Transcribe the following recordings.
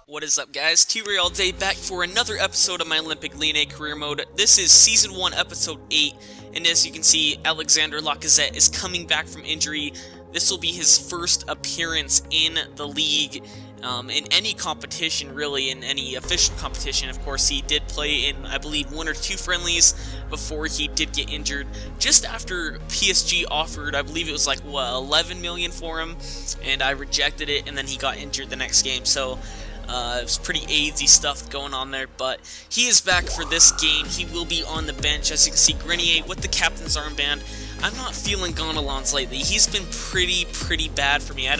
What is up, guys? T-Ray all day, back for another episode of my Olympique Lyon career mode. This is Season 1, Episode 8, and as you can see, Alexander Lacazette is coming back from injury. This will be his first appearance in the league, in any competition, really, in any official competition. Of course, he did play in, I believe, 1 or 2 friendlies before he did get injured. Just after PSG offered, I believe it was like, what, 11 million for him, and I rejected it, and then he got injured the next game, so... it was pretty AIDS-y stuff going on there, but he is back for this game. He will be on the bench. As you can see, Grenier with the captain's armband. I'm not feeling Gonalons lately. He's been pretty bad for me. I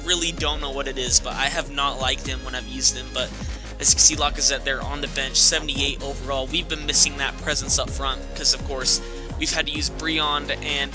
really don't know what it is, but I have not liked him when I've used him. But as you can see, Lacazette there on the bench, 78 overall. We've been missing that presence up front because, of course, we've had to use Briand and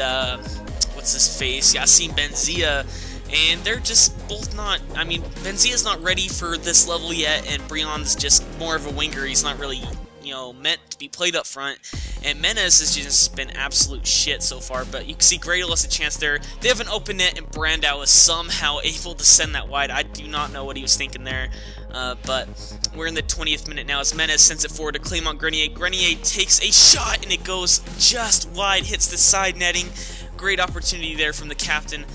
what's his face, Yassine Benzia. And they're just both not, I mean, Benzia's not ready for this level yet, and Briand's just more of a winger. He's not really, you know, meant to be played up front. And Menez has just been absolute shit so far, but you can see Gradle has a chance there. They have an open net, and Brandao is somehow able to send that wide. I do not know what he was thinking there, but we're in the 20th minute now as Menez sends it forward to Clément Grenier. Grenier takes a shot, and it goes just wide, hits the side netting. Great opportunity there from the captain.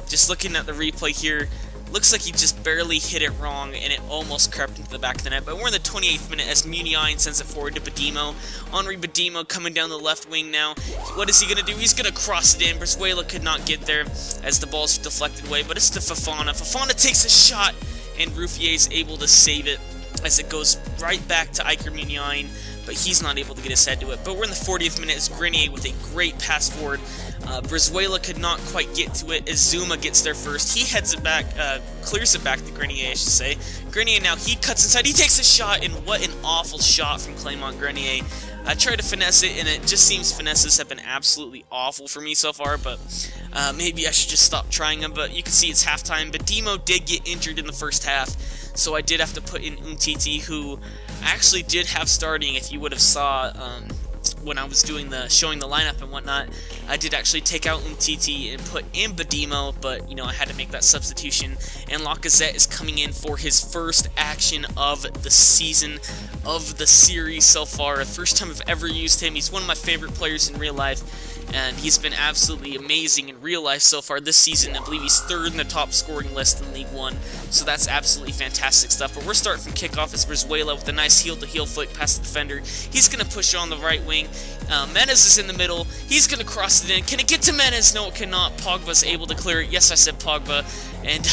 Just looking at the replay here, looks like he just barely hit it wrong, and it almost crept into the back of the net. But we're in the 28th minute as Muniain sends it forward to Badimo. Henri Badimo coming down the left wing now. What is he going to do? He's going to cross it in. Brizuela could not get there as the ball's deflected away, but it's to Fofana. Fofana takes a shot, and Ruffier is able to save it as it goes right back to Iker Muniain, but he's not able to get his head to it. But we're in the 40th minute as Grenier with a great pass forward. Brizuela could not quite get to it as Zuma gets there first. He heads it back, clears it back to Grenier, I should say. Grenier now, he cuts inside, he takes a shot, and what an awful shot from Clément Grenier. I tried to finesse it, and it just seems finesses have been absolutely awful for me so far, but maybe I should just stop trying them. But you can see it's halftime. Badimo did get injured in the first half, so I did have to put in Umtiti, who actually did have starting. If you would have saw when I was doing showing the lineup and whatnot, I did actually take out Umtiti and put in Badimo, but you know, I had to make that substitution. And Lacazette is coming in for his first action of the season, of the series so far. The first time I've ever used him. He's one of my favorite players in real life, and he's been absolutely amazing in real life so far this season. I believe he's 3rd in the top scoring list in League 1, so that's absolutely fantastic stuff. But we're starting from kickoff as Brizuela with a nice heel-to-heel flick past the defender. He's going to push it on the right wing. Menez is in the middle. He's going to cross it in. Can it get to Menez? No, it cannot. Pogba's able to clear it. Yes, I said Pogba. And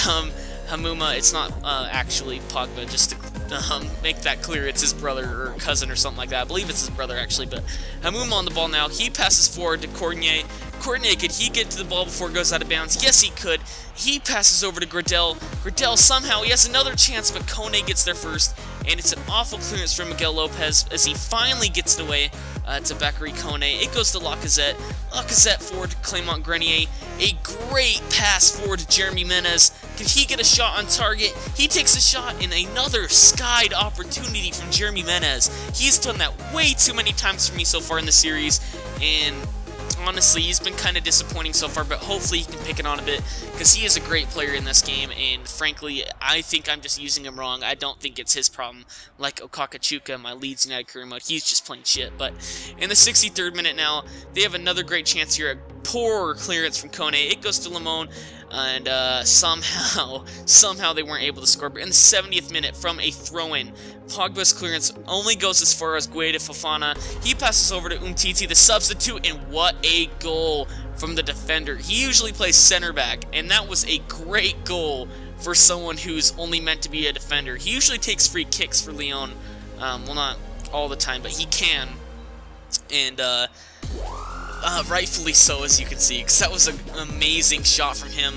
Hamuma, it's not actually Pogba, just to make that clear. It's his brother or cousin or something like that. I believe it's his brother, actually. But Hamuma on the ball now. He passes forward to Cornier. Cornier, could he get to the ball before it goes out of bounds? Yes, he could. He passes over to Gradel. Gradel somehow, he has another chance, but Kone gets there first. And it's an awful clearance from Miguel Lopez as he finally gets it away to Bakary Kone. It goes to Lacazette. Lacazette forward to Clément Grenier. A great pass forward to Jeremy Menez. Could he get a shot on target? He takes a shot, and another skied opportunity from Jeremy Menez. He's done that way too many times for me so far in the series, and honestly, he's been kind of disappointing so far, but hopefully he can pick it on a bit, because he is a great player in this game, and frankly, I think I'm just using him wrong. I don't think it's his problem, like Okakachuka, my Leeds United career mode. He's just playing shit. But in the 63rd minute now, they have another great chance here. A poor clearance from Kone. It goes to Limon, and somehow they weren't able to score. But in the 70th minute, from a throw-in, Pogba's clearance only goes as far as Guede Fofana. He passes over to Umtiti, the substitute, and what a goal from the defender. He usually plays center back, and that was a great goal for someone who's only meant to be a defender. He usually takes free kicks for Lyon. Well, not all the time, but he can. And rightfully so, as you can see, because that was an amazing shot from him.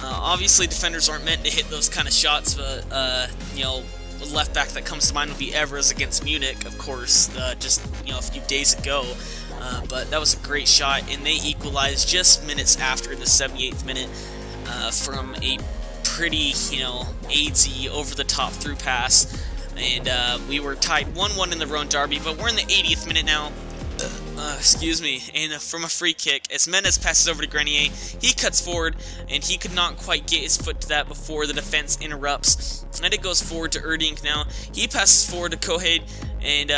Obviously, defenders aren't meant to hit those kind of shots, but, you know, the left back that comes to mind would be Evers against Munich, of course, just, you know, a few days ago. But that was a great shot, and they equalized just minutes after in the 78th minute from a pretty, you know, AIDS-y, over-the-top through pass. And we were tied 1-1 in the RHONE Derby, but we're in the 80th minute now. excuse me, and from a free kick, as Menez passes over to Grenier, he cuts forward, and he could not quite get his foot to that before the defense interrupts, and it goes forward to Erdink now. He passes forward to Kohade, and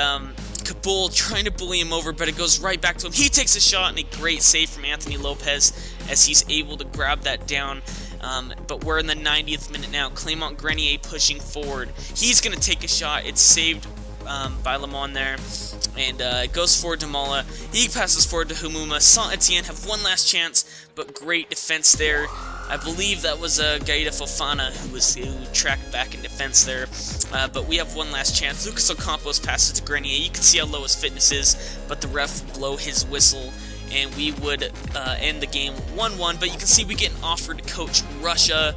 Kabul trying to bully him over, but it goes right back to him. He takes a shot, and a great save from Anthony Lopez as he's able to grab that down. But we're in the 90th minute now. Clément Grenier pushing forward. He's going to take a shot. It's saved by Lemon there. And it goes forward to Mala. He passes forward to Humuma. Saint-Etienne have one last chance, but great defense there. I believe that was Gaïda Fofana who tracked back in defense there. But we have one last chance. Lucas Ocampos passes to Grenier. You can see how low his fitness is, but the ref will blow his whistle, and we would end the game 1-1. But you can see we get an offer to coach Russia,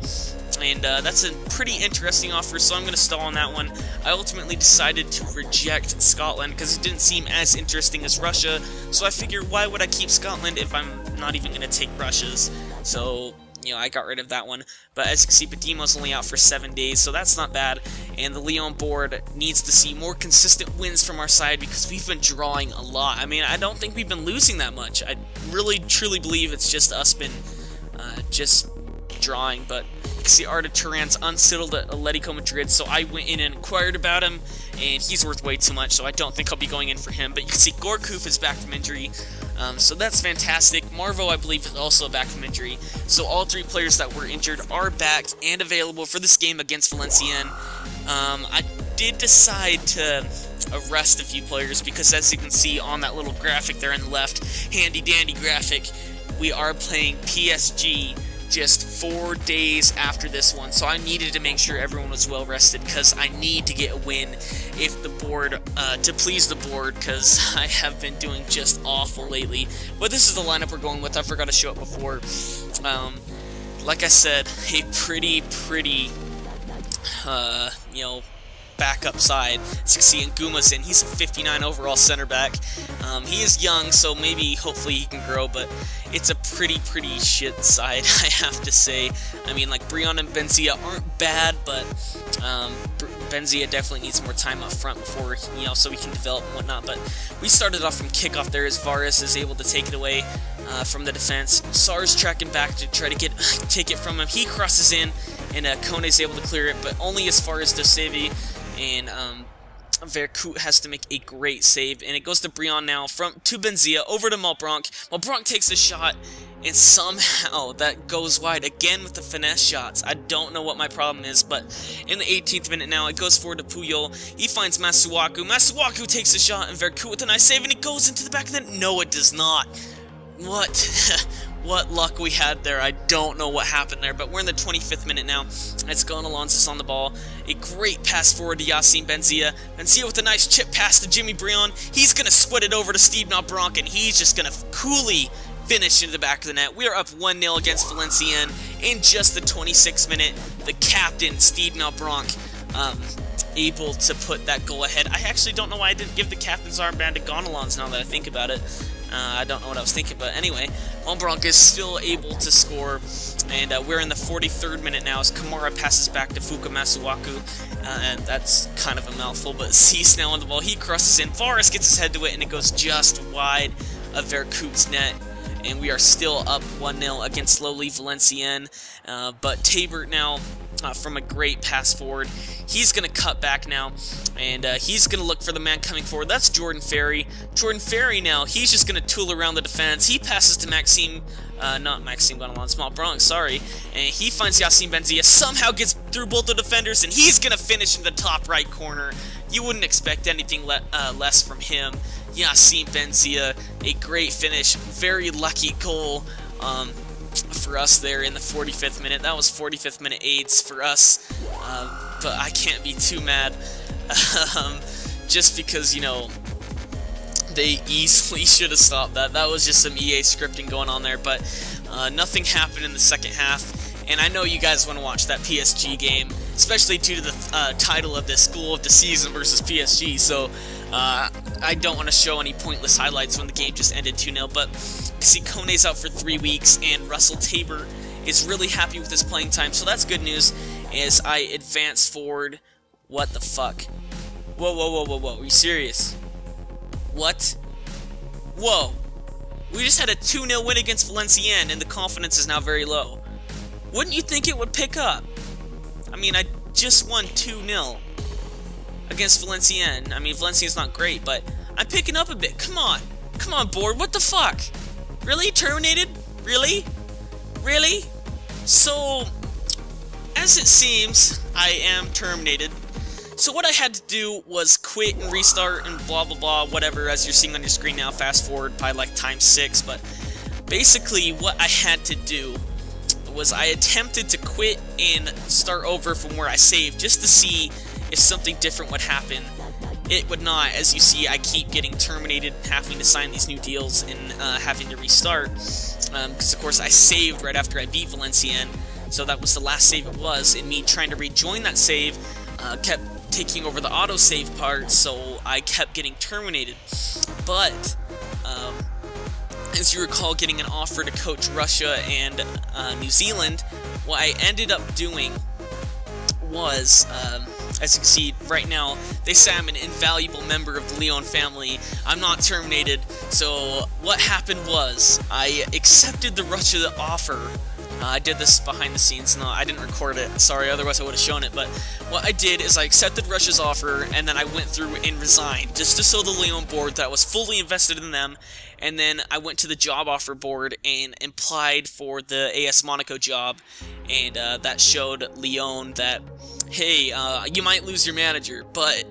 and that's a pretty interesting offer, so I'm going to stall on that one. I ultimately decided to reject Scotland because it didn't seem as interesting as Russia, so I figured, why would I keep Scotland if I'm not even going to take Russia's? So, you know, I got rid of that one. But as you can see, Padimo's only out for 7 days, so that's not bad. And the Lyon board needs to see more consistent wins from our side because we've been drawing a lot. I mean, I don't think we've been losing that much. I really, truly believe it's just us been just drawing. But you can see Arda Turan's unsettled at Atletico Madrid, so I went in and inquired about him, and he's worth way too much, so I don't think I'll be going in for him. But you can see Gourcuff is back from injury. So that's fantastic. Marvo, I believe, is also back from injury. So all 3 players that were injured are back and available for this game against Valenciennes. I did decide to arrest a few players because, as you can see on that little graphic there on the left, handy-dandy graphic, we are playing PSG just 4 days after this one, so I needed to make sure everyone was well rested because I need to get a win if the board, to please the board, because I have been doing just awful lately. But this is the lineup we're going with. I forgot to show it before. Like I said, a pretty, you know, backup side. As you can see, Nguma's in. He's a 59 overall center back. He is young, so maybe, hopefully, he can grow, but it's a pretty shit side, I have to say. I mean, like, Brion and Benzia aren't bad, but Benzia definitely needs more time up front before, you know, so we can develop and whatnot. But we started off from kickoff there as Vares is able to take it away from the defense. Sar's tracking back to try to take it from him. He crosses in, and Kone's able to clear it, but only as far as Dosevi. And Vercout has to make a great save, and it goes to Brion now to Benzia over to Malbranc. Malbranc takes a shot, and somehow that goes wide again with the finesse shots. I don't know what my problem is, but in the 18th minute now, it goes forward to Puyol. He finds Masuaku. Masuaku takes a shot, and Vercout with a nice save, and it goes into the back of the net. No, it does not. What? What luck we had there. I don't know what happened there, but we're in the 25th minute now. It's Gon Alonso on the ball. A great pass forward to Yassine Benzia. Benzia with a nice chip pass to Jimmy Brion. He's going to split it over to Steve Malbranc, and he's just going to coolly finish into the back of the net. We are up 1-0 against Valenciennes in just the 26th minute. The captain, Steve Malbranc, able to put that goal ahead. I actually don't know why I didn't give the captain's armband to Gonalons now that I think about it. I don't know what I was thinking, but anyway, Malbranc is still able to score, and we're in the 43rd minute now as Kamara passes back to Fuka Masuaku, and that's kind of a mouthful, but Cease now on the ball. He crosses in, Vares gets his head to it, and it goes just wide of Vercout's net, and we are still up 1-0 against lowly Valenciennes, but Tabert now, from a great pass forward, he's going to cut back now, and he's going to look for the man coming forward. That's Jordan Ferry. Jordan Ferry now, he's just going to tool around the defense. He passes to not Maxime Gonalons, Malbranc, sorry, and he finds Yassine Benzia, somehow gets through both the defenders, and he's going to finish in the top right corner. You wouldn't expect anything less from him. Yassine Benzia, a great finish, very lucky goal for us there in the 45th minute. That was 45th minute AIDS for us, but I can't be too mad, just because, you know, they easily should have stopped that. That was just some EA scripting going on there, but nothing happened in the second half, and I know you guys want to watch that PSG game, especially due to the title of this Goal of the Season versus PSG, so I don't want to show any pointless highlights when the game just ended 2-0, but see, Kone's out for 3 weeks, and Russell Tabert is really happy with his playing time, so that's good news as I advance forward. What the fuck? Whoa, are you serious? What? Whoa. We just had a 2-0 win against Valenciennes, and the confidence is now very low. Wouldn't you think it would pick up? I mean, I just won 2-0 against Valenciennes. I mean, Valenciennes not great, but I'm picking up a bit. Come on. Come on, board. What the fuck? Really? Terminated? Really? Really? So, as it seems, I am terminated. So what I had to do was quit and restart and blah blah blah, whatever, as you're seeing on your screen now, fast forward by like ×6, but basically what I had to do was I attempted to quit and start over from where I saved, just to see if something different would happen. It would not. As you see, I keep getting terminated, having to sign these new deals, and having to restart, because of course I saved right after I beat Valenciennes, so that was the last save it was, and me trying to rejoin that save kept taking over the autosave part, so I kept getting terminated. But as you recall, getting an offer to coach Russia and New Zealand, what I ended up doing was, as you can see right now, they say I'm an invaluable member of the Lyon family. I'm not terminated, so what happened was I accepted the Russia offer. I did this behind the scenes. No, I didn't record it. Sorry, otherwise I would have shown it. But what I did is I accepted Russia's offer, and then I went through and resigned, just to show the Lyon board that I was fully invested in them. And then I went to the job offer board and applied for the AS Monaco job, and that showed Lyon that, hey, you might lose your manager, but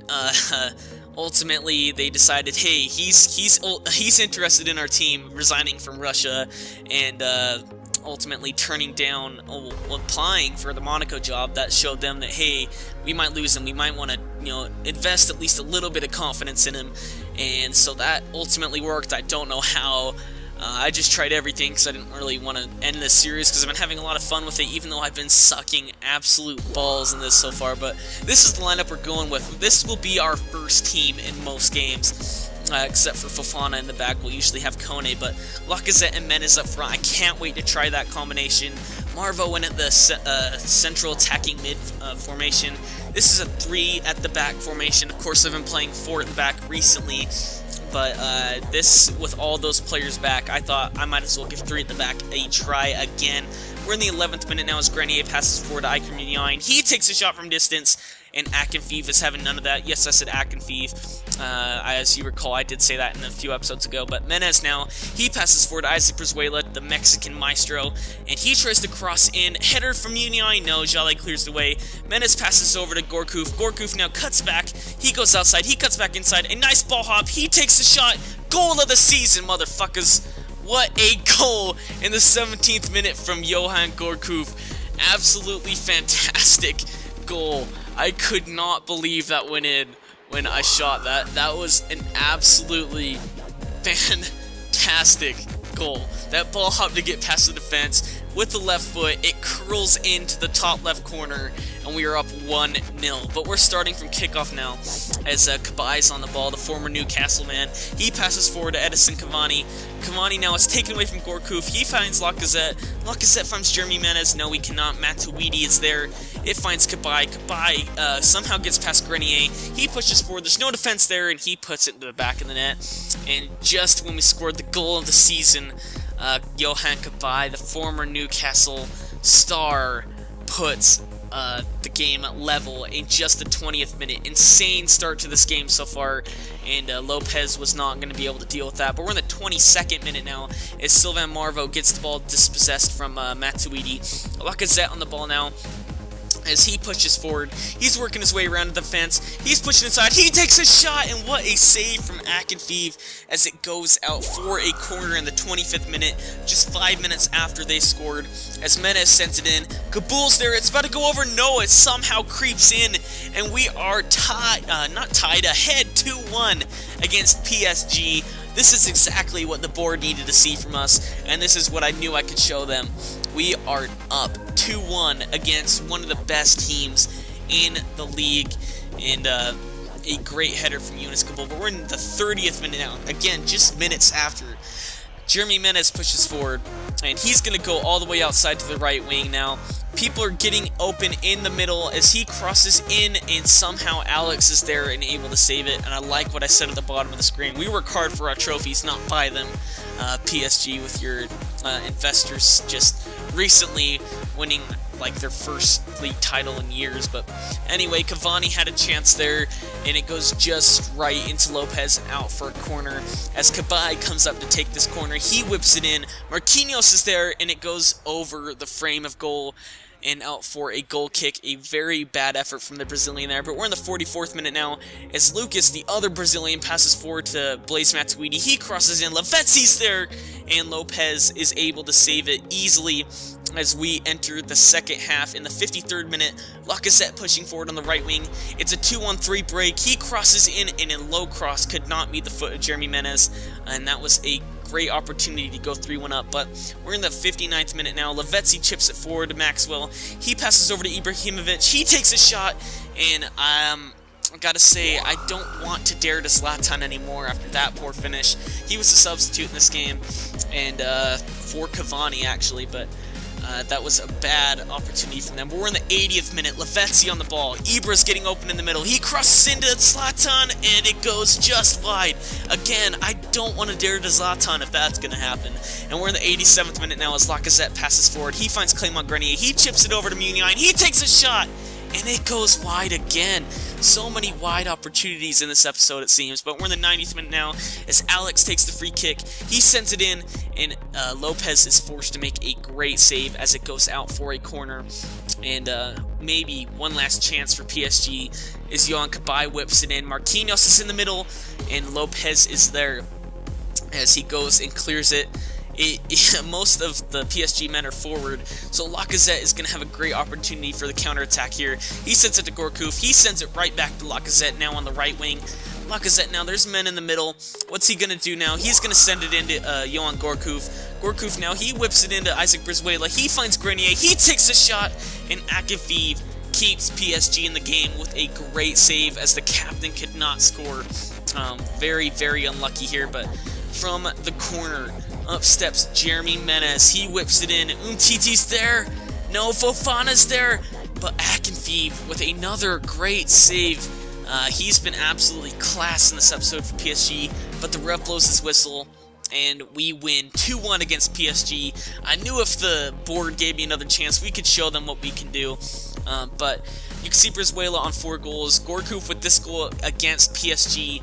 ultimately they decided, hey, he's interested in our team, resigning from Russia, and ultimately turning down, applying for the Monaco job. That showed them that, hey, we might lose him, we might want to, invest at least a little bit of confidence in him, and so that ultimately worked. I don't know how. I just tried everything because I didn't really want to end this series, because I've been having a lot of fun with it, even though I've been sucking absolute balls in this so far. But this is the lineup we're going with. This will be our first team in most games. Except for Fofana in the back, we'll usually have Kone, but Lacazette and Menez up front. I can't wait to try that combination. Marvo in at the central attacking mid formation. This is a 3 at the back formation. Of course, I've been playing 4 at the back recently, but this, with all those players back, I thought I might as well give 3 at the back a try again. We're in the 11th minute now as Grenier passes forward to Iker. He takes a shot from distance, and Akinfeev is having none of that. Yes, I said Akinfeev. As you recall, I did say that in a few episodes ago. But Menez now, he passes forward to Isaac Brizuela, the Mexican maestro, and he tries to cross in. Header from Muniain, no, Jale clears the way. Menez passes over to Gourcuff. Gourcuff now cuts back. He goes outside. He cuts back inside. A nice ball hop. He takes the shot. Goal of the season, motherfuckers. What a goal in the 17th minute from Johan Gourcuff. Absolutely fantastic goal. I could not believe that went in when I shot that. That was an absolutely fantastic goal. That ball hop to get past the defense with the left foot. It curls into the top left corner, and we are up 1-0. But we're starting from kickoff now, as Kabai's on the ball, the former Newcastle man. He passes forward to Edison Cavani. Cavani now is taken away from Gourcuff. He finds Lacazette. Lacazette finds Jeremy Menez. No, he cannot. Matuidi is there. It finds Kabai. Kabai somehow gets past Grenier. He pushes forward. There's no defense there, and he puts it into the back of the net. And just when we scored the goal of the season, Johan Kabai, the former Newcastle star, puts the game level in just the 20th minute. Insane start to this game so far, and Lopez was not going to be able to deal with that. But we're in the 22nd minute now, as Sylvain Marvo gets the ball dispossessed from Matuidi. Lacazette on the ball now, as he pushes forward. He's working his way around to the fence. He's pushing inside. He takes a shot, and what a save from Akinfeev as it goes out for a corner in the 25th minute, just 5 minutes after they scored. As Menez sends it in. Kabul's there. It's about to go over. No, it somehow creeps in, and we are tied, ahead 2-1 against PSG. This is exactly what the board needed to see from us, and this is what I knew I could show them. We are up 2-1 against one of the best teams in the league, and a great header from Yunus Kabul. But we're in the 30th minute now. Again, just minutes after. Jeremy Menez pushes forward, and he's going to go all the way outside to the right wing now. People are getting open in the middle as he crosses in, and somehow Alex is there and able to save it. And I like what I said at the bottom of the screen. We work hard for our trophies, not buy them. PSG with your investors just recently winning like their first league title in years. But anyway, Cavani had a chance there, and it goes just right into Lopez and out for a corner. As Cabai comes up to take this corner, he whips it in. Marquinhos is there, and it goes over the frame of goal and out for a goal kick. A very bad effort from the Brazilian there, but we're in the 44th minute now as Lucas, the other Brazilian, passes forward to Blaise Matuidi. He crosses in, Lavetzi's there, and Lopez is able to save it easily as we enter the second half. In the 53rd minute, Lacazette pushing forward on the right wing. It's a 2-on-3 break. He crosses in, and a low cross could not meet the foot of Jeremy Menez, and that was a great opportunity to go 3-1 up. But we're in the 59th minute now. Lavezzi chips it forward to Maxwell. He passes over to Ibrahimovic. He takes a shot, and I gotta say, I don't want to dare to Zlatan anymore after that poor finish. He was a substitute in this game, and for Cavani actually, but that was a bad opportunity for them. But we're in the 80th minute. Lavezzi on the ball. Ibra's getting open in the middle. He crosses into Zlatan, and it goes just wide. Again, I don't want to dare to Zlatan if that's going to happen. And we're in the 87th minute now as Lacazette passes forward. He finds Clément Grenier. He chips it over to Muniain. He takes a shot, and it goes wide again. So many wide opportunities in this episode, it seems. But we're in the 90th minute now as Alex takes the free kick. He sends it in, and Lopez is forced to make a great save as it goes out for a corner. And maybe one last chance for PSG as Yohan Cabai whips it in. Marquinhos is in the middle, and Lopez is there as he goes and clears it. Most of the PSG men are forward, so Lacazette is going to have a great opportunity for the counterattack here. He sends it to Gourcuff. He sends it right back to Lacazette now on the right wing. Lacazette now, there's men in the middle. What's he going to do now? He's going to send it into Yohan Gourcuff. Gourcuff now, he whips it into Isaac Brizuela. He finds Grenier. He takes a shot, and Akinfeev keeps PSG in the game with a great save as the captain could not score. Very, very unlucky here, but from the corner, up steps Jeremy Menez. He whips it in. Umtiti's there. No, Fofana's there. But Akinfeev with another great save. He's been absolutely class in this episode for PSG. But the ref blows his whistle, and we win 2-1 against PSG. I knew if the board gave me another chance, we could show them what we can do. But you can see Brizuela on 4 goals. Gourcuff with this goal against PSG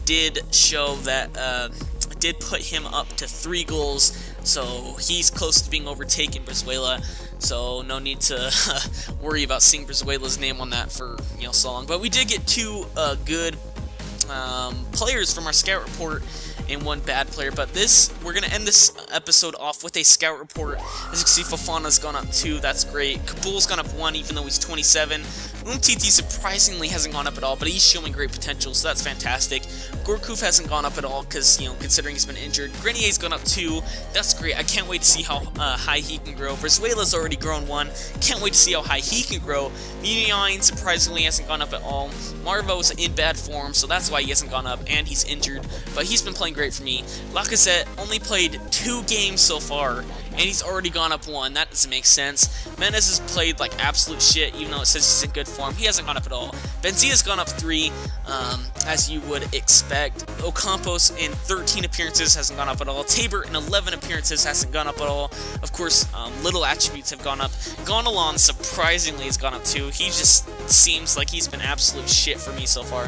did show that... did put him up to 3 goals, so he's close to being overtaken, Brizuela, so no need to worry about seeing Brizuela's name on that for so long. But we did get 2 good players from our scout report and 1 bad player, but we're going to end this episode off with a scout report. As you can see, Fofana's gone up 2, that's great. Kabul's gone up 1, even though he's 27. Umtiti surprisingly hasn't gone up at all, but he's showing great potential, so that's fantastic. Gourcuff hasn't gone up at all because, considering he's been injured. Grenier's gone up 2, that's great. I can't wait to see how high he can grow. Brizuela's already grown 1, can't wait to see how high he can grow. Muniain surprisingly hasn't gone up at all. Marvo's in bad form, so that's why he hasn't gone up, and he's injured, but he's been playing great for me. Lacazette only played 2 games so far, and he's already gone up 1. That doesn't make sense. Menez has played like absolute shit, even though it says he's in good form. He hasn't gone up at all. Benzia's gone up 3, as you would expect. Ocampos in 13 appearances hasn't gone up at all. Tabor in 11 appearances hasn't gone up at all. Of course, little attributes have gone up. Gonalon surprisingly has gone up 2. He just seems like he's been absolute shit for me so far.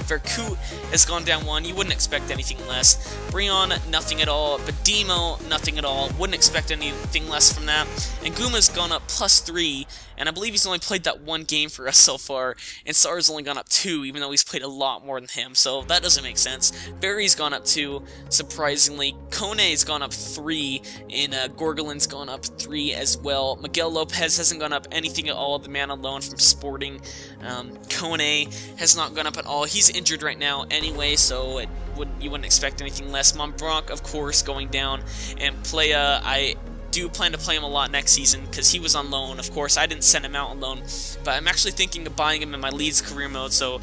Vercout has gone down 1. You wouldn't expect anything less. Brion, nothing at all. Badimo, nothing at all. Wouldn't expect anything less from that. And Guma's gone up +3, and I believe he's only played that 1 game for us so far. And Sar's only gone up 2, even though he's played a lot more than him, so that doesn't make sense. Barry's gone up 2, surprisingly. Kone's gone up 3, and Gorgolin's gone up 3 as well. Miguel Lopez hasn't gone up anything at all, the man on loan from Sporting. Kone has not gone up at all. He's injured right now anyway, so you wouldn't expect anything less. Montblanc, of course, going down. And Playa, I do plan to play him a lot next season because he was on loan. Of course, I didn't send him out on loan, but I'm actually thinking of buying him in my Leeds career mode, so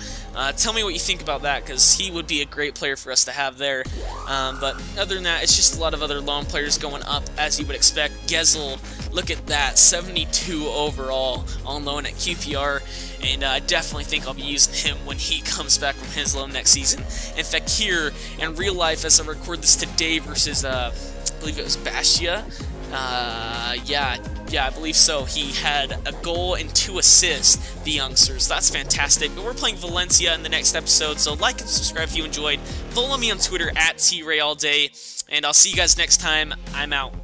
tell me what you think about that, because he would be a great player for us to have there. But other than that, it's just a lot of other loan players going up, as you would expect. Gezel, look at that, 72 overall on loan at QPR, and I definitely think I'll be using him when he comes back from his loan next season. In fact, here in real life, as I record this today versus, I believe it was Bastia, yeah, I believe so. He had a goal and 2 assists, the youngsters. That's fantastic. But we're playing Valencia in the next episode, so like and subscribe if you enjoyed. Follow me on Twitter at TRayAllDay, and I'll see you guys next time. I'm out.